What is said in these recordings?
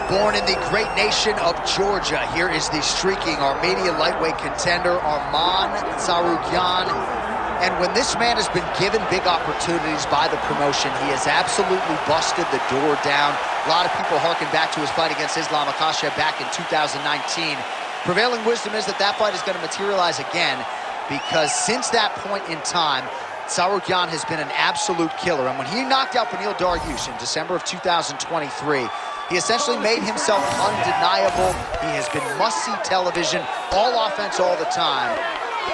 Born in the great nation of Georgia, here is the streaking Armenian lightweight contender, Arman Tsarukyan. And when this man has been given big opportunities by the promotion, he has absolutely busted the door down. A lot of people harken back to his fight against Islam Makhachev back in 2019. Prevailing wisdom is that that fight is going to materialize again, because since that point in time, Tsarukyan has been an absolute killer. And when he knocked out Beneil Dariush in December of 2023, he essentially made himself undeniable. He has been must-see television, all offense all the time.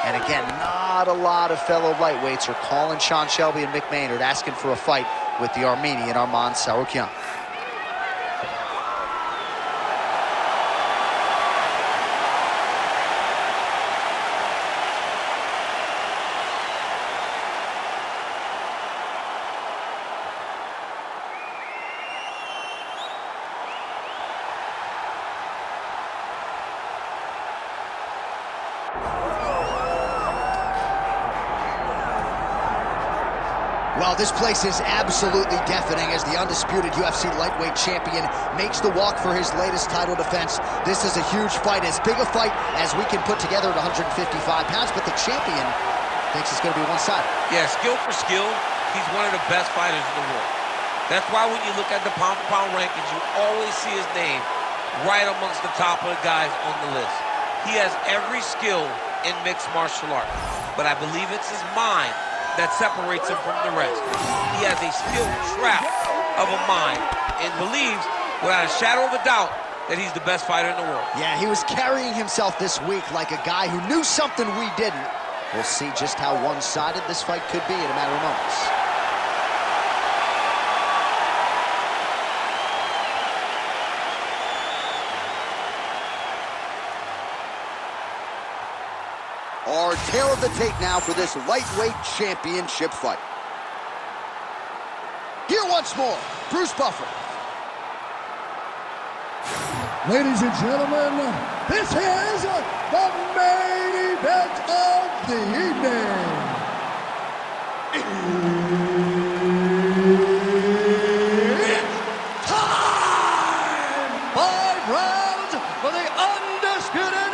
And again, not a lot of fellow lightweights are calling Sean Shelby and Mick Maynard asking for a fight with the Armenian Arman Tsarukyan. Well, this place is absolutely deafening as the undisputed UFC lightweight champion makes the walk for his latest title defense. This is a huge fight, as big a fight as we can put together at 155 pounds, but the champion thinks it's going to be one-sided. Yeah, skill for skill, he's one of the best fighters in the world. That's why when you look at the pound-for-pound rankings, you always see his name right amongst the top of the guys on the list. He has every skill in mixed martial arts, but I believe it's his mind that separates him from the rest. He has a skill trap of a mind and believes, without a shadow of a doubt, that he's the best fighter in the world. Yeah, he was carrying himself this week like a guy who knew something we didn't. We'll see just how one-sided this fight could be in a matter of moments. Our tail of the tape now for this lightweight championship fight. Here once more, Bruce Buffer. Ladies and gentlemen, this is the main event of the evening. It's time! 5 rounds for the undisputed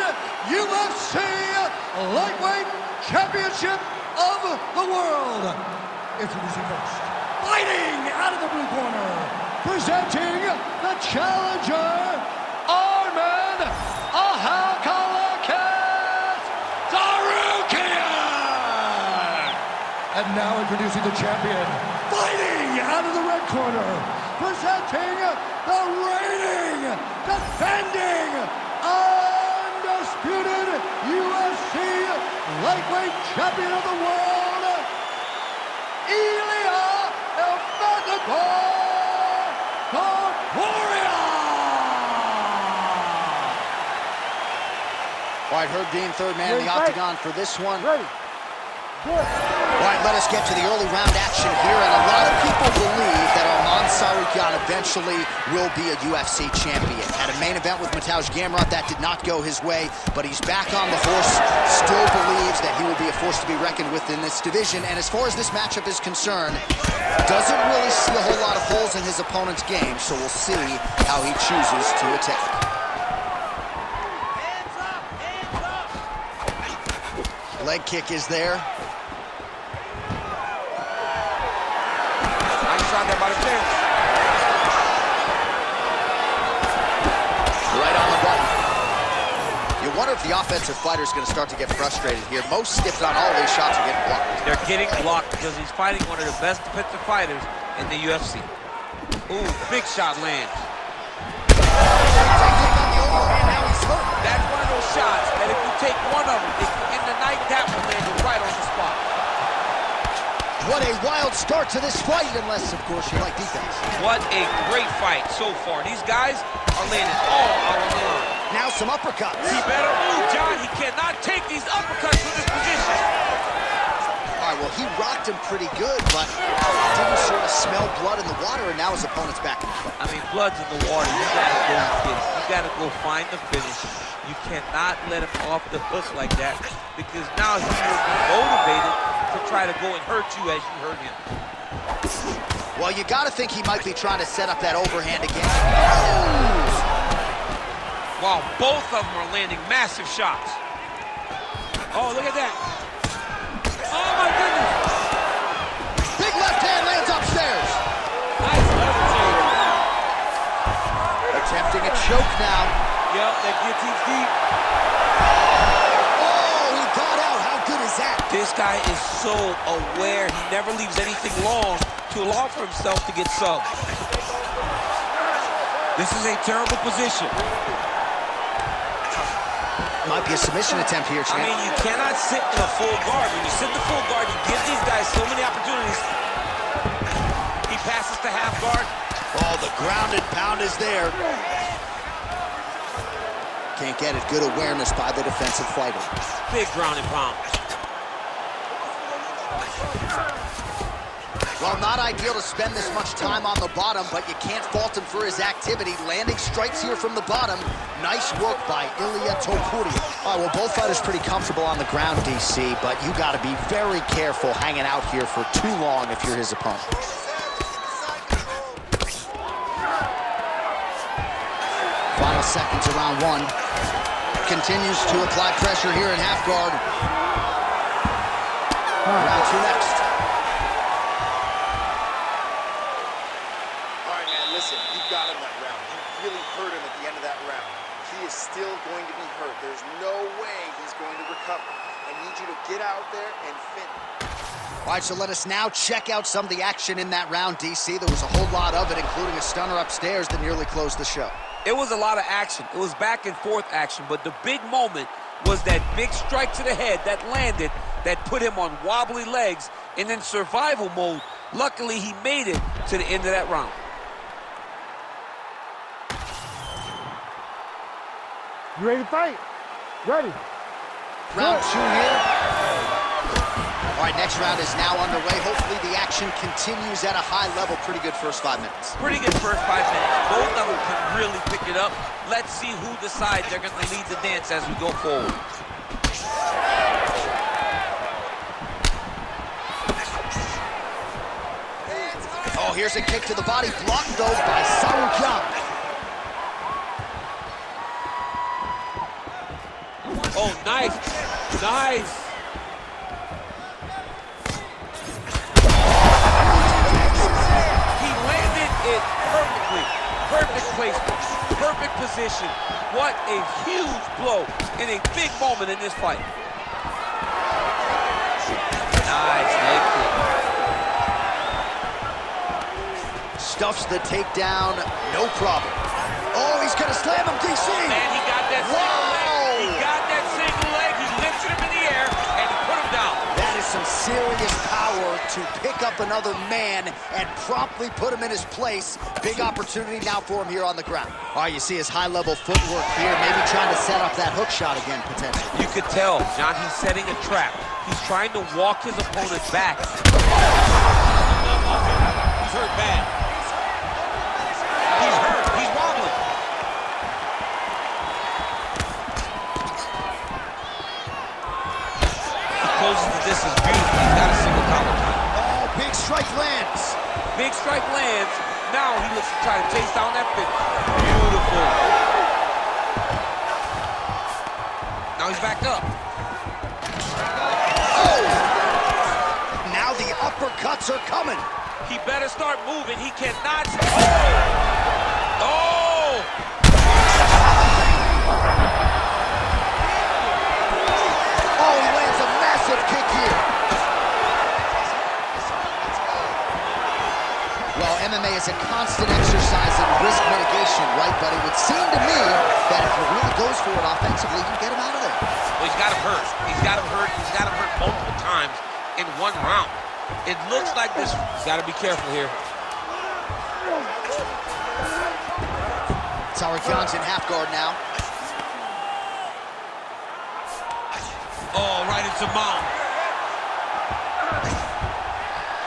UFC Lightweight Championship of the world. Introducing first, fighting out of the blue corner, presenting the challenger, Arman Tsarukyan. And now introducing the champion, fighting out of the red corner, presenting the reigning, defending, undisputed UFC lightweight champion of the world, Ilia Topuria. All right, Herb Dean, third man in the octagon for this one. Ready. Good. All right, let us get to the early round action here, and a lot of people believe that Arman Tsarukyan eventually will be a UFC champion. At a main event with Mateusz Gamrot, that did not go his way, but he's back on the horse, still believes that he will be a force to be reckoned with in this division, and as far as this matchup is concerned, doesn't really see a whole lot of holes in his opponent's game, so we'll see how he chooses to attack. Leg kick is there. Shot there by the fence. Right on the button. You wonder if the offensive fighter is going to start to get frustrated here. Most skips on all these shots are getting blocked. They're getting blocked because he's fighting one of the best defensive fighters in the UFC. Ooh, big shot lands. That's one of those shots that if you take one of them, in the night, that will land you right on the spot. What a wild start to this fight, unless, of course, you like defense. What a great fight so far. These guys are landing all out on the line. Now some uppercuts. He better move, John. He cannot take these uppercuts from this position. All right, well, he rocked him pretty good, but didn't sort of smell blood in the water, and now his opponent's back in the fight. I mean, blood's in the water. You gotta go get it. You gotta go find the finish. You cannot let him off the hook like that, because now he will be motivated to try to go and hurt you as you hurt him. Well, you got to think he might be trying to set up that overhand again. Wow, both of them are landing massive shots. Oh, look at that. Oh, my goodness. Big left hand lands upstairs. Nice leverage. Attempting a choke now. Yep, that guillotine's deep. Oh, he got out. How good is that? This guy is so aware. He never leaves anything long to allow for himself to get subbed. This is a terrible position. Might be a submission attempt here, champ. I mean, you cannot sit in a full guard. When you sit in the full guard, you give these guys so many opportunities. He passes to half guard. Oh, the ground and pound is there. Can't get it. Good awareness by the defensive fighter. Big ground and pound. Well, not ideal to spend this much time on the bottom, but you can't fault him for his activity. Landing strikes here from the bottom. Nice work by Ilia Topuria. All right, well, both fighters pretty comfortable on the ground, DC, but you got to be very careful hanging out here for too long if you're his opponent. Final seconds of round one. Continues to apply pressure here in half guard. Round two next. Listen, you got him that round. You really hurt him at the end of that round. He is still going to be hurt. There's no way he's going to recover. I need you to get out there and finish. All right, so let us now check out some of the action in that round, DC. There was a whole lot of it, including a stunner upstairs that nearly closed the show. It was a lot of action. It was back and forth action, but the big moment was that big strike to the head that landed, that put him on wobbly legs, and in survival mode. Luckily, he made it to the end of that round. You ready to fight? Ready. Round two here. All right, next round is now underway. Hopefully the action continues at a high level. Pretty good first 5 minutes. Pretty good first 5 minutes. Both of them can really pick it up. Let's see who decides they're going to lead the dance as we go forward. Oh, here's a kick to the body. Blocked, though, by Tsarukyan. Oh, nice. Nice. He landed it perfectly. Perfect placement. Perfect position. What a huge blow in a big moment in this fight. Nice leg kick. Stuffs the takedown. No problem. Oh, he's going to slam him, DC. Oh, man, he got that single leg. He got that single leg. He lifted him in the air, and he put him down. That is some serious power to pick up another man and promptly put him in his place. Big opportunity now for him here on the ground. All right, you see his high-level footwork here, maybe trying to set up that hook shot again, potentially. You could tell, John, he's setting a trap. He's trying to walk his opponent back. He's hurt bad. He's hurt. He's wobbling. Closes the distance beautifully. He's got a single collar time. Oh, big strike lands. Big strike lands. Now he looks to try to chase down that finish. Beautiful. Now he's back up. Oh! Now the uppercuts are coming. He better start moving. He cannot. Oh! Oh! Oh, he lands a massive kick here. Well, MMA is a constant exercise in risk mitigation, right? But it would seem to me that if he really goes for it offensively, you get him out of there. Well, he's got him hurt. He's got him hurt. He's got him hurt multiple times in one round. It looks like this. He's got to be careful here. Tsarukyan's in half guard now. Oh, right into mount.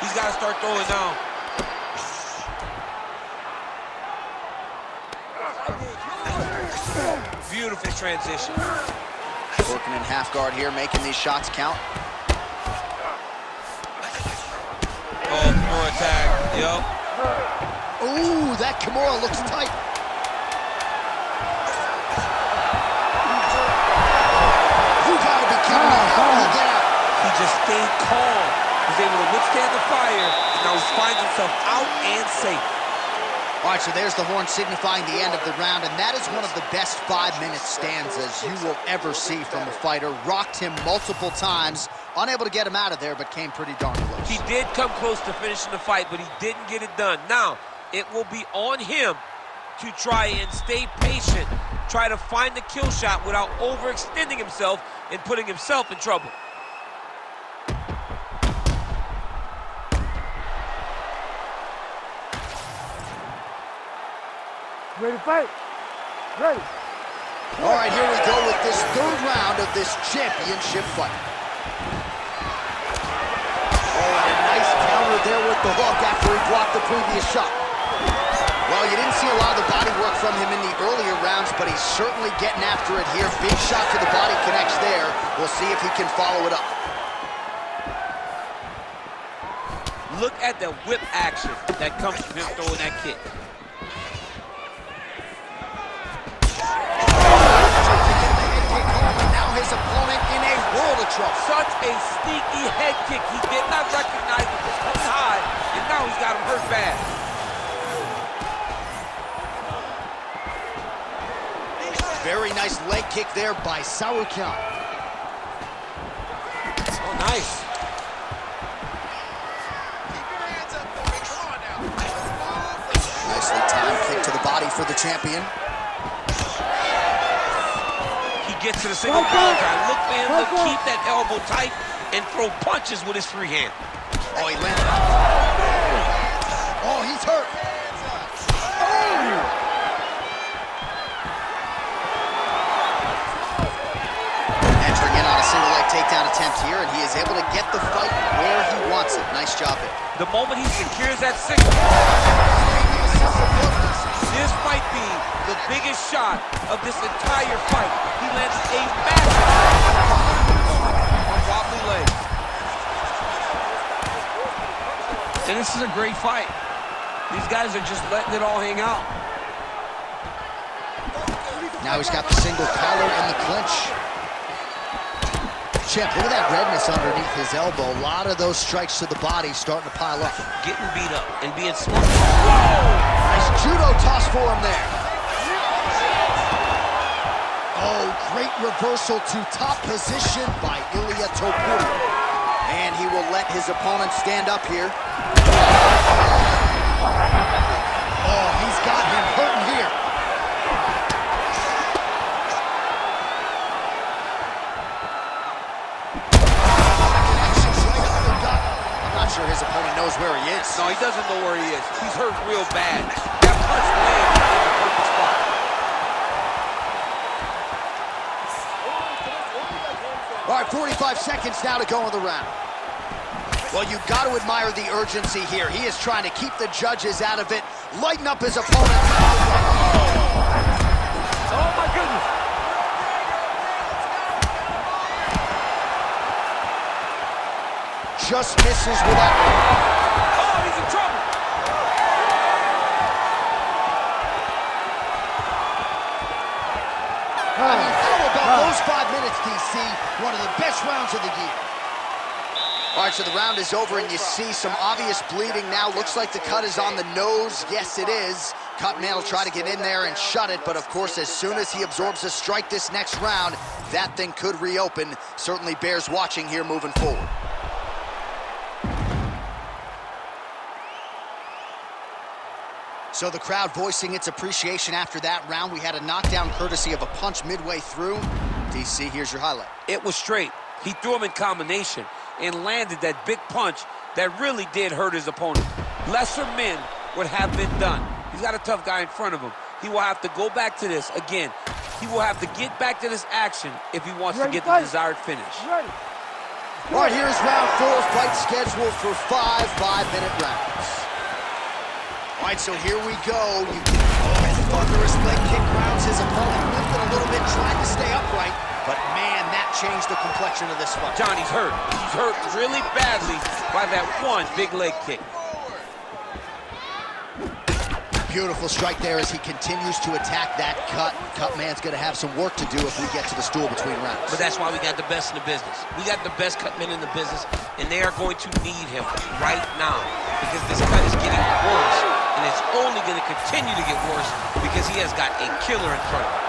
He's got to start throwing now. Beautiful transition. Working in half guard here, making these shots count. Oh, boy, tag. Yup. Ooh, that Kimura looks tight. You gotta be kidding me. How did he get out? He just stayed calm. He's able to withstand the fire, and now he finds himself out and safe. All right, so there's the horn signifying the end of the round, and that is one of the best 5-minute stanzas you will ever see from a fighter. Rocked him multiple times, unable to get him out of there, but came pretty darn close. He did come close to finishing the fight, but he didn't get it done. Now, it will be on him to try and stay patient, try to find the kill shot without overextending himself and putting himself in trouble. Ready to fight? Ready. All right, here we go with this third round of this championship fight. Oh, and a nice counter there with the hook after he blocked the previous shot. Well, you didn't see a lot of the body work from him in the earlier rounds, but he's certainly getting after it here. Big shot to the body connects there. We'll see if he can follow it up. Look at the whip action that comes from him throwing that kick. His opponent in a world of trouble. Such a sneaky head kick. He did not recognize it was coming high, and now he's got him hurt bad. Very nice leg kick there by Tsarukyan. Oh, nice. Nicely timed kick to the body for the champion. Gets to the single power time. Look for him to keep that elbow tight and throw punches with his free hand. Oh, he landed up. Oh, he's hurt. Oh! Entering in on a single leg takedown attempt here, and he is able to get the fight where he wants it. Nice job there. The moment he secures that single, this might be the biggest shot of this entire fight. He lands a massive on wobbly legs. And this is a great fight. These guys are just letting it all hang out. Now he's got the single collar and the clinch. Champ, look at that redness underneath his elbow. A lot of those strikes to the body starting to pile up. Getting beat up and being smart. Nice judo toss for him there. Oh, great reversal to top position by Ilia Topuria. And he will let his opponent stand up here. Oh, he's got him hurting here. I'm not sure his opponent knows where he is. No, he doesn't know where he is. He's hurt real bad. That punch lands in the perfect spot. All right, 45 seconds now to go in the round. Well, you've got to admire the urgency here. He is trying to keep the judges out of it, lighten up his opponent. Oh, my goodness. Just misses without... Oh, he's in trouble. I mean, how about those 5 minutes, DC? One of the best rounds of the year. All right, so the round is over, and you see some obvious bleeding now. Looks like the cut is on the nose. Yes, it is. Cutman will try to get in there and shut it, but of course, as soon as he absorbs a strike this next round, that thing could reopen. Certainly bears watching here moving forward. So the crowd voicing its appreciation after that round. We had a knockdown courtesy of a punch midway through. DC, here's your highlight. It was straight. He threw him in combination and landed that big punch that really did hurt his opponent. Lesser men would have been done. He's got a tough guy in front of him. He will have to go back to this again. He will have to get back to this action if he wants to get the desired finish. All right, here's round 4, fight scheduled for 5 5-minute rounds. All right, so here we go. Thunderous leg kick rounds his opponent, lifted a little bit, trying to stay upright. But man, that changed the complexion of this fight. Johnny's hurt. He's hurt really badly by that one big leg kick. Beautiful strike there as he continues to attack that cut. Cut man's going to have some work to do if we get to the stool between rounds. But that's why we got the best in the business. We got the best cut men in the business, and they are going to need him right now because this cut is getting worse, and it's only going to continue to get worse because he has got a killer in front of him.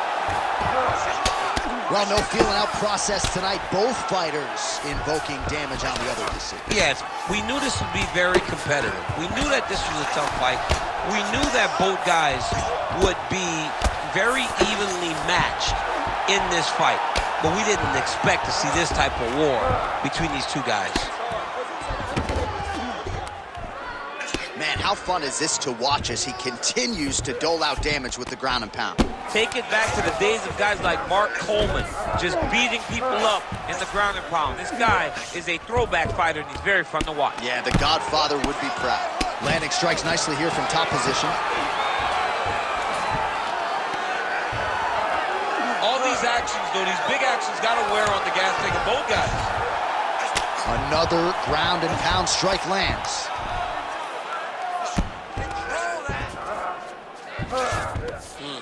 Well, no feeling out process tonight. Both fighters invoking damage on the other DC. Yes, we knew this would be very competitive. We knew that this was a tough fight. We knew that both guys would be very evenly matched in this fight. But we didn't expect to see this type of war between these two guys. Man, how fun is this to watch as he continues to dole out damage with the ground and pound? Take it back to the days of guys like Mark Coleman, just beating people up in the ground and pound. This guy is a throwback fighter, and he's very fun to watch. Yeah, the Godfather would be proud. Landing strikes nicely here from top position. All these actions, though, these big actions got to wear on the gas tank of both guys. Another ground and pound strike lands.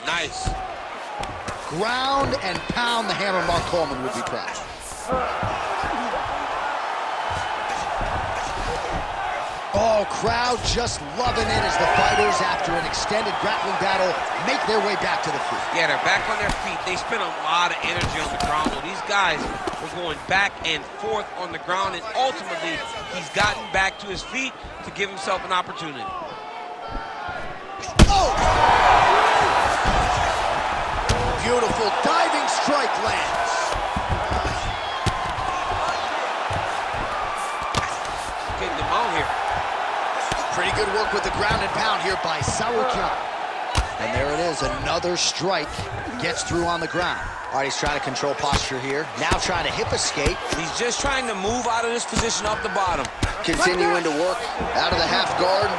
Nice. Ground and pound the hammer. Mark Coleman would be proud. Oh, crowd just loving it as the fighters, after an extended grappling battle, make their way back to the feet. Yeah, they're back on their feet. They spent a lot of energy on the ground. Well, these guys were going back and forth on the ground, and ultimately, he's gotten back to his feet to give himself an opportunity. Oh! Beautiful diving strike lands. Getting them out here. Pretty good work with the ground and pound here by Tsarukyan. And there it is, another strike gets through on the ground. All right, he's trying to control posture here. Now trying to hip escape. He's just trying to move out of this position off the bottom. Continuing to work out of the half guard.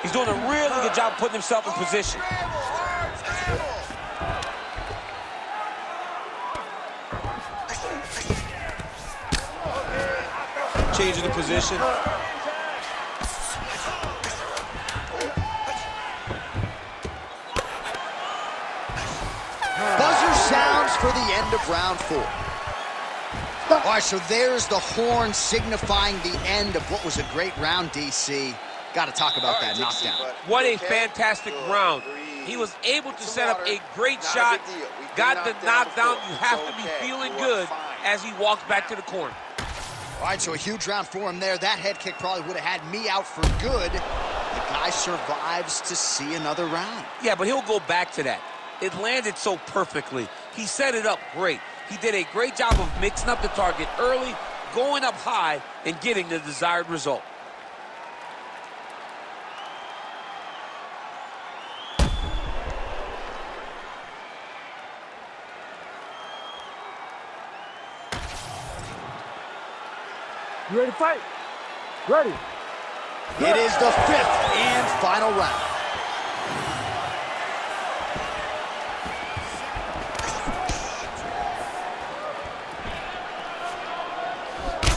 He's doing a really good job putting himself in position. Changing the position. Buzzer sounds for the end of round 4. All right, so there's the horn signifying the end of what was a great round, DC. Got to talk about that knockdown. What a fantastic round. He was able to set up a great shot, got the knockdown. You have to be feeling good as he walks back to the corner. All right, so a huge round for him there. That head kick probably would have had me out for good. The guy survives to see another round. Yeah, but he'll go back to that. It landed so perfectly. He set it up great. He did a great job of mixing up the target early, going up high, and getting the desired result. You ready to fight? Ready. It is the 5th and final round.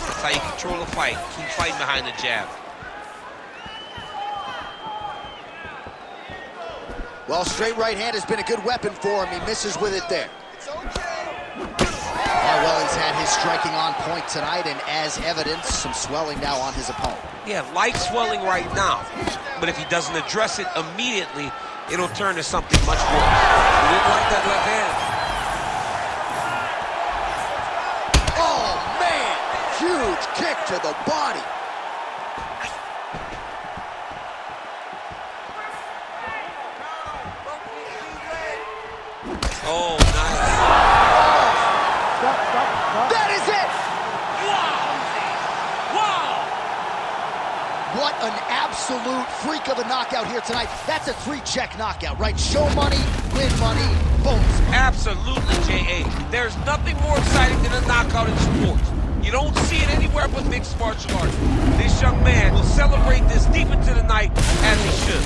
That's how you control the fight. Keep fighting behind the jab. Well, straight right hand has been a good weapon for him. He misses with it there. It's okay. Oh, well, he's had his striking on point tonight, and as evidence, some swelling now on his opponent. Yeah, light swelling right now. But if he doesn't address it immediately, it'll turn to something much worse. He didn't like that left hand. Oh, man! Huge kick to the body. Oh, nice. That is it! Wow! What an absolute freak of a knockout here tonight. That's a 3-check knockout, right? Show money, win money, bonus. Absolutely, J.A. There's nothing more exciting than a knockout in sports. You don't see it anywhere but mixed martial arts. This young man will celebrate this deep into the night as he should.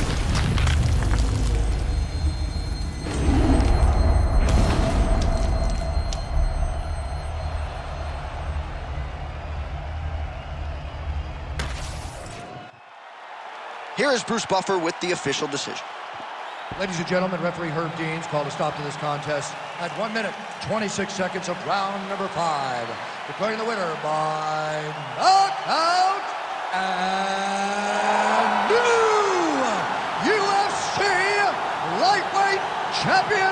Here is Bruce Buffer with the official decision. Ladies and gentlemen, referee Herb Deans called a stop to this contest at 1 minute, 26 seconds of round number 5. Declaring the winner by knockout and new UFC lightweight champion,